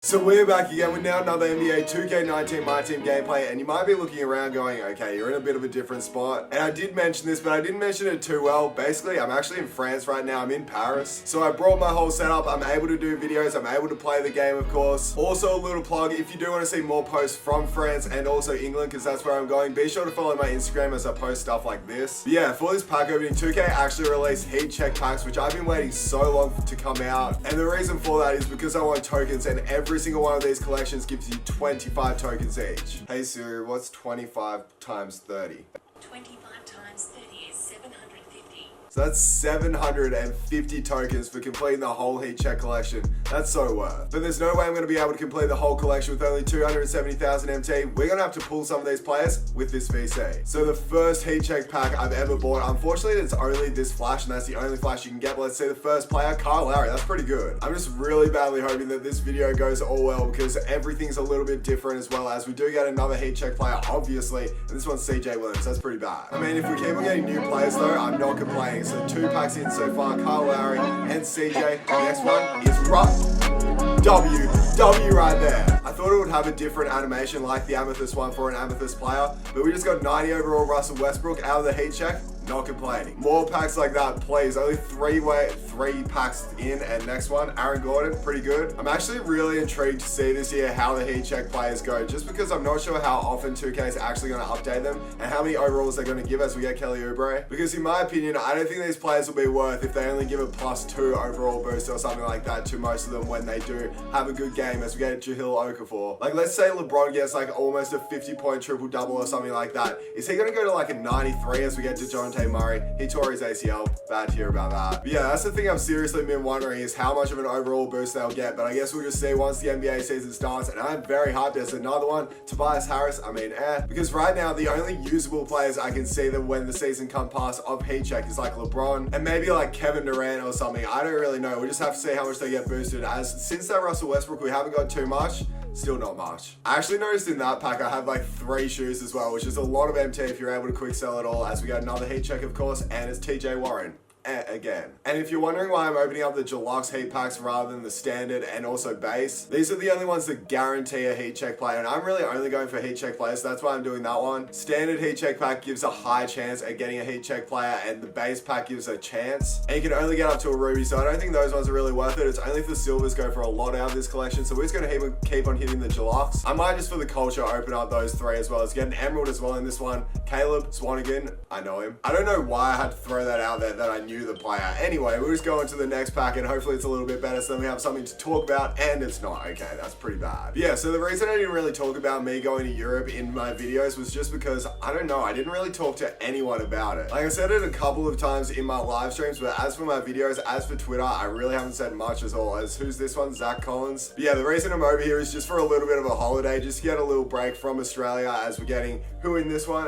So we're back again with now another NBA 2K19 Myteam gameplay, and you might be looking around going, okay, you're in a bit of a different spot. And I did mention this, but I didn't mention it too well. Basically, I'm actually in France right now. I'm in Paris. So I brought my whole setup. I'm able to do videos. I'm able to play the game, of course. Also, a little plug, if you do want to see more posts from France and also England, because that's where I'm going, be sure to follow my Instagram as I post stuff like this. But yeah, for this pack opening, 2K actually released heat check packs, which I've been waiting so long to come out. And the reason for that is because I want tokens, and every single one of these collections gives you 25 tokens each. Hey Siri, what's 25 times 30? 25 times 30 is 750. So that's 750 tokens for completing the whole heat check collection. That's so worth. But there's no way I'm going to be able to complete the whole collection with only 270,000 MT. We're going to have to pull some of these players with this VC. So the first heat check pack I've ever bought, unfortunately it's only this flash, and that's the only flash you can get. But let's see the first player, Kyle Lowry. That's pretty good. I'm just really badly hoping that this video goes all well, because everything's a little bit different, as well as we do get another heat check player, obviously, and this one's CJ Williams. That's pretty bad. I mean, if we keep on getting new players though, I'm not complaining. So 2 packs in so far, Kyle Lowry and CJ. The next one is W right there. I thought it would have a different animation like the Amethyst one for an Amethyst player, but we just got 90 overall Russell Westbrook out of the heat check. Not complaining. More packs like that, please. Only three packs in, and next one, Aaron Gordon, pretty good. I'm actually really intrigued to see this year how the heat check players go, just because I'm not sure how often 2K is actually going to update them and how many overalls they're going to give as we get Kelly Oubre. Because in my opinion, I don't think these players will be worth if they only give a +2 overall boost or something like that to most of them when they do have a good game, as we get Jahlil Okafor. Like, let's say LeBron gets like almost a 50-point triple-double or something like that. Is he going to go to like a 93 as we get DeJounte Murray? He tore his ACL. Bad to hear about that. But yeah, that's the thing I've seriously been wondering, is how much of an overall boost they'll get. But I guess we'll just see once the NBA season starts. And I'm very hyped. There's another one, Tobias Harris. I mean, because right now the only usable players I can see that when the season come past of heat check is like LeBron and maybe like Kevin Durant or something. I don't really know. We'll just have to see how much they get boosted. As since that Russell Westbrook, we haven't got too much. Still not much. I actually noticed in that pack I have like 3 shoes as well, which is a lot of MT if you're able to quick sell it all, as we got another heat check, of course, and it's TJ Warren. Again. And if you're wondering why I'm opening up the deluxe heat packs rather than the standard and also base, these are the only ones that guarantee a heat check player, and I'm really only going for heat check players, so that's why I'm doing that one. Standard heat check pack gives a high chance at getting a heat check player, and the base pack gives a chance, and you can only get up to a ruby, so I don't think those ones are really worth it. It's only if the silvers go for a lot out of this collection, so we're just going to keep on hitting the deluxe. I might just for the culture open up those 3 as well, as get an emerald as well in this one. Caleb Swanigan, I know him. I don't know why I had to throw that out there that I knew the player. Anyway, we'll just go into the next pack, and hopefully it's a little bit better so then we have something to talk about, and it's not. Okay, that's pretty bad. But yeah, so the reason I didn't really talk about me going to Europe in my videos was just because, I don't know, I didn't really talk to anyone about it. Like I said it a couple of times in my live streams, but as for my videos, as for Twitter, I really haven't said much at all. As who's this one? Zach Collins. But yeah, the reason I'm over here is just for a little bit of a holiday, just to get a little break from Australia, as we're getting, who in this one?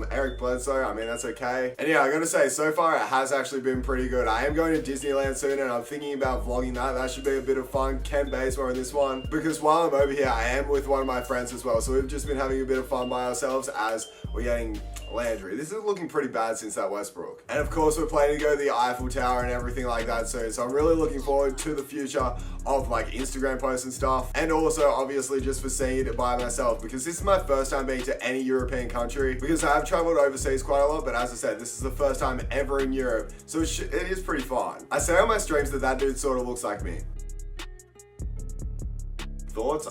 Eric Bledsoe. I mean, that's okay. And yeah, I gotta say, so far it has actually been pretty good. I am going to Disneyland soon, and I'm thinking about vlogging that. That should be a bit of fun. Ken Bazemore in this one, because while I'm over here, I am with one of my friends as well. So we've just been having a bit of fun by ourselves as we're getting Landry. This is looking pretty bad since that Westbrook. And of course, we're planning to go to the Eiffel Tower and everything like that soon. So I'm really looking forward to the future of like Instagram posts and stuff. And also, obviously, just for seeing it by myself, because this is my first time being to any European country, because I have traveled overseas quite a lot. But as I said, this is the first time ever in Europe. So it is pretty fun. I say on my streams that dude sort of looks like me. Thoughts?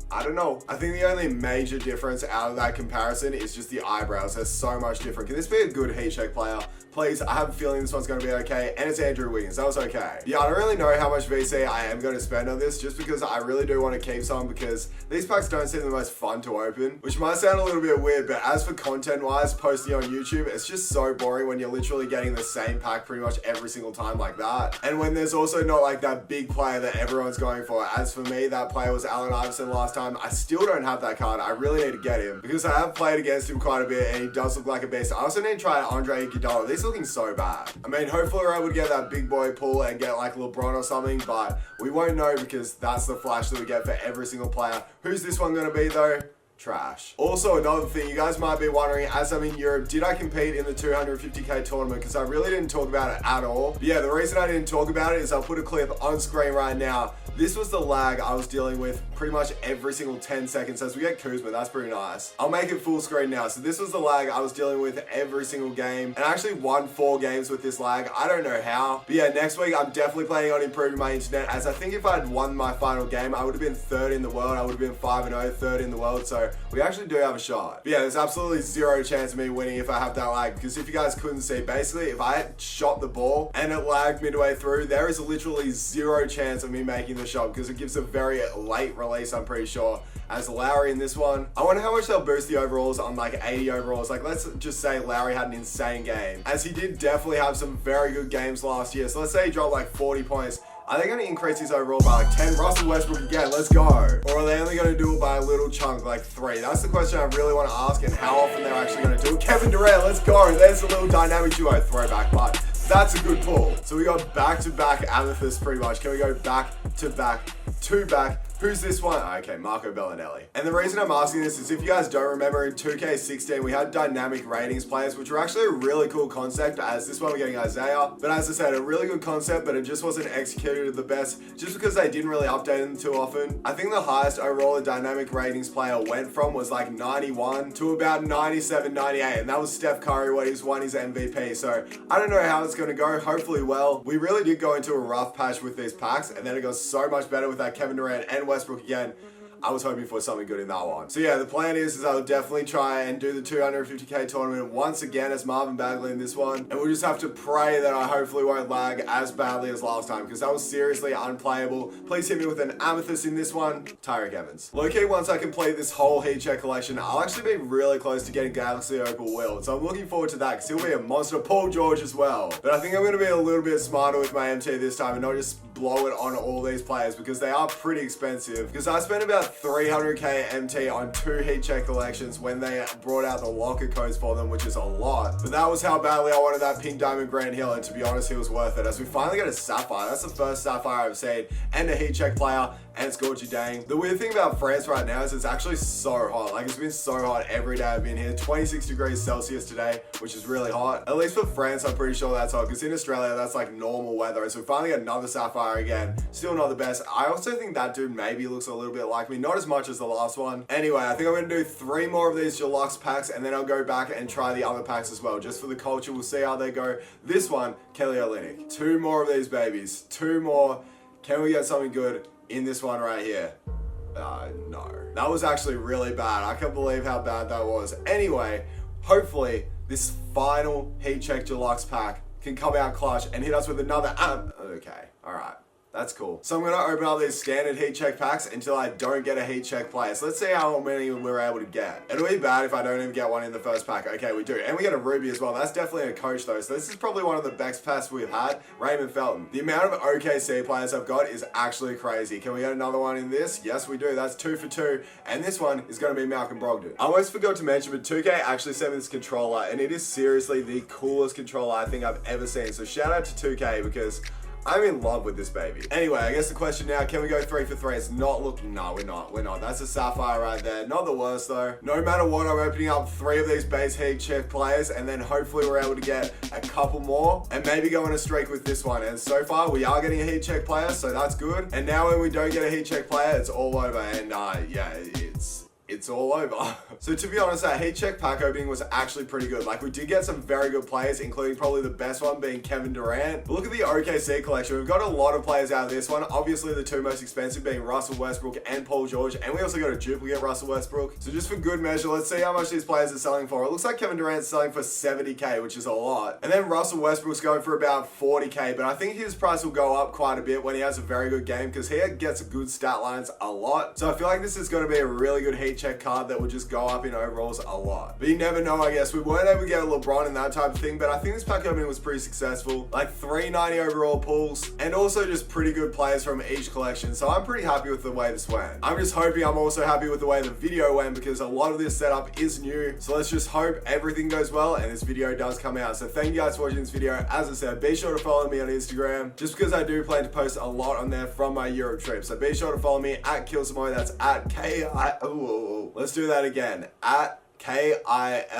I don't know. I think the only major difference out of that comparison is just the eyebrows. They're so much different. Can this be a good heat check player? Please, I have a feeling this one's going to be okay. And it's Andrew Wiggins. That was okay. Yeah, I don't really know how much VC I am going to spend on this, just because I really do want to keep some, because these packs don't seem the most fun to open, which might sound a little bit weird, but as for content-wise, posting on YouTube, it's just so boring when you're literally getting the same pack pretty much every single time like that. And when there's also not like that big player that everyone's going for. As for me, that player was Allen Iverson last time. I still don't have that card. I really need to get him, because I have played against him quite a bit, and he does look like a beast. I also need to try Andre Iguodala. These looking so bad. I mean, hopefully we're able to get that big boy pull and get like LeBron or something, but we won't know, because that's the flash that we get for every single player. Who's this one going to be though? trash. Also, another thing, you guys might be wondering, as I'm in Europe, did I compete in the 250k tournament? Because I really didn't talk about it at all. But yeah, the reason I didn't talk about it is I'll put a clip on screen right now. This was the lag I was dealing with pretty much every single 10 seconds as we get Kuzma. That's pretty nice. I'll make it full screen now. So this was the lag I was dealing with every single game. And I actually won 4 games with this lag. I don't know how. But yeah, next week I'm definitely planning on improving my internet, as I think if I had won my final game, I would have been 3rd in the world. I would have been 5-0, 3rd in the world. So we actually do have a shot. But yeah, there's absolutely 0 chance of me winning if I have that lag. Because if you guys couldn't see, basically if I had shot the ball and it lagged midway through, there is literally 0 chance of me making the shot, because it gives a very late release, I'm pretty sure, as Lowry in this one. I wonder how much they'll boost the overalls on like 80 overalls. Like, let's just say Lowry had an insane game, as he did definitely have some very good games last year. So let's say he dropped like 40 points. Are they going to increase his overall by like 10? Russell Westbrook again, let's go. Or are they only going to do it by a little chunk, like 3? That's the question I really want to ask, and how often they're actually going to do it. Kevin Durant, let's go. There's a little dynamic duo throwback, but that's a good pull. So we got back-to-back Amethyst pretty much. Can we go back-to-back? Who's this one? Okay, Marco Bellinelli. And the reason I'm asking this is, if you guys don't remember, in 2K16 we had dynamic ratings players, which were actually a really cool concept, as this one we're getting Isaiah. But as I said, a really good concept, but it just wasn't executed the best, just because they didn't really update them too often. I think the highest overall a dynamic ratings player went from was like 91 to about 97, 98, and that was Steph Curry when he's won his MVP. So I don't know how it's going to go. Hopefully well. We really did go into a rough patch with these packs, and then it got so much better with that Kevin Durant and Westbrook again. I was hoping for something good in that one. So yeah, the plan is I'll definitely try and do the 250k tournament once again as Marvin Bagley in this one. And we'll just have to pray that I hopefully won't lag as badly as last time, because that was seriously unplayable. Please hit me with an Amethyst in this one. Tyreek Evans. Low-key, once I complete this whole heat check collection, I'll actually be really close to getting Galaxy Opal Will. So I'm looking forward to that, because he'll be a monster. Paul George as well. But I think I'm going to be a little bit smarter with my MT this time and not just blow it on all these players, because they are pretty expensive. Because I spent about 300k MT on 2 heat check collections when they brought out the locker codes for them, which is a lot. But that was how badly I wanted that pink diamond Grant Hill, and to be honest, he was worth it, as we finally get a Sapphire. That's the first Sapphire I've seen, and a heat check player, and it's gorgeous dang. The weird thing about France right now is it's actually so hot. Like, it's been so hot every day I've been here. 26 degrees Celsius today, which is really hot. At least for France, I'm pretty sure that's hot, because in Australia, that's like normal weather. And so we finally get another Sapphire again. Still not the best. I also think that dude maybe looks a little bit like me. Not as much as the last one. Anyway, I think I'm going to do 3 more of these deluxe packs, and then I'll go back and try the other packs as well, just for the culture. We'll see how they go. This one, Kelly Olynyk. 2 more of these babies. 2 more. Can we get something good in this one right here? No. That was actually really bad. I can't believe how bad that was. Anyway, hopefully this final heat check deluxe pack can come out clutch and hit us with another okay, alright. That's cool. So I'm going to open up these standard heat check packs until I don't get a heat check player. So let's see how many we're able to get. It'll be bad if I don't even get one in the first pack. Okay, we do. And we get a Ruby as well. That's definitely a coach though. So this is probably one of the best packs we've had. Raymond Felton. The amount of OKC players I've got is actually crazy. Can we get another one in this? Yes, we do. That's 2 for 2. And this one is going to be Malcolm Brogdon. I almost forgot to mention, but 2K actually sent me this controller, and it is seriously the coolest controller I think I've ever seen. So shout out to 2K, because I'm in love with this baby. Anyway, I guess the question now, can we go 3 for 3? It's not looking, no, we're not. That's a Sapphire right there. Not the worst though. No matter what, I'm opening up 3 of these base heat check players, and then hopefully we're able to get a couple more and maybe go on a streak with this one. And so far we are getting a heat check player, so that's good. And now when we don't get a heat check player, it's all over. And yeah, it's all over. So to be honest, that heat check pack opening was actually pretty good. Like, we did get some very good players, including probably the best one being Kevin Durant. But look at the OKC collection. We've got a lot of players out of this one. Obviously the 2 most expensive being Russell Westbrook and Paul George. And we also got a duplicate Russell Westbrook. So just for good measure, let's see how much these players are selling for. It looks like Kevin Durant's selling for 70k, which is a lot. And then Russell Westbrook's going for about 40k. But I think his price will go up quite a bit when he has a very good game, because he gets good stat lines a lot. So I feel like this is going to be a really good heat check card that will just go up in overalls a lot. But you never know, I guess. We weren't able to get a LeBron and that type of thing, but I think this pack opening was pretty successful. Like 390 overall pulls, and also just pretty good players from each collection. So I'm pretty happy with the way this went. I'm just hoping I'm also happy with the way the video went, because a lot of this setup is new. So let's just hope everything goes well and this video does come out. So thank you guys for watching this video. As I said, be sure to follow me on Instagram, just because I do plan to post a lot on there from my Europe trip. So be sure to follow me at KillSamoy. That's at K-I... Ooh. Let's do that again. At KILLZAMOI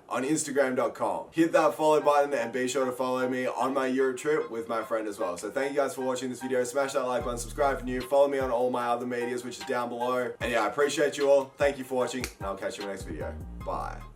on Instagram.com. Hit that follow button and be sure to follow me on my Europe trip with my friend as well. So thank you guys for watching this video. Smash that like button, subscribe if new, follow me on all my other medias, which is down below. And yeah, I appreciate you all. Thank you for watching, and I'll catch you in the next video. Bye.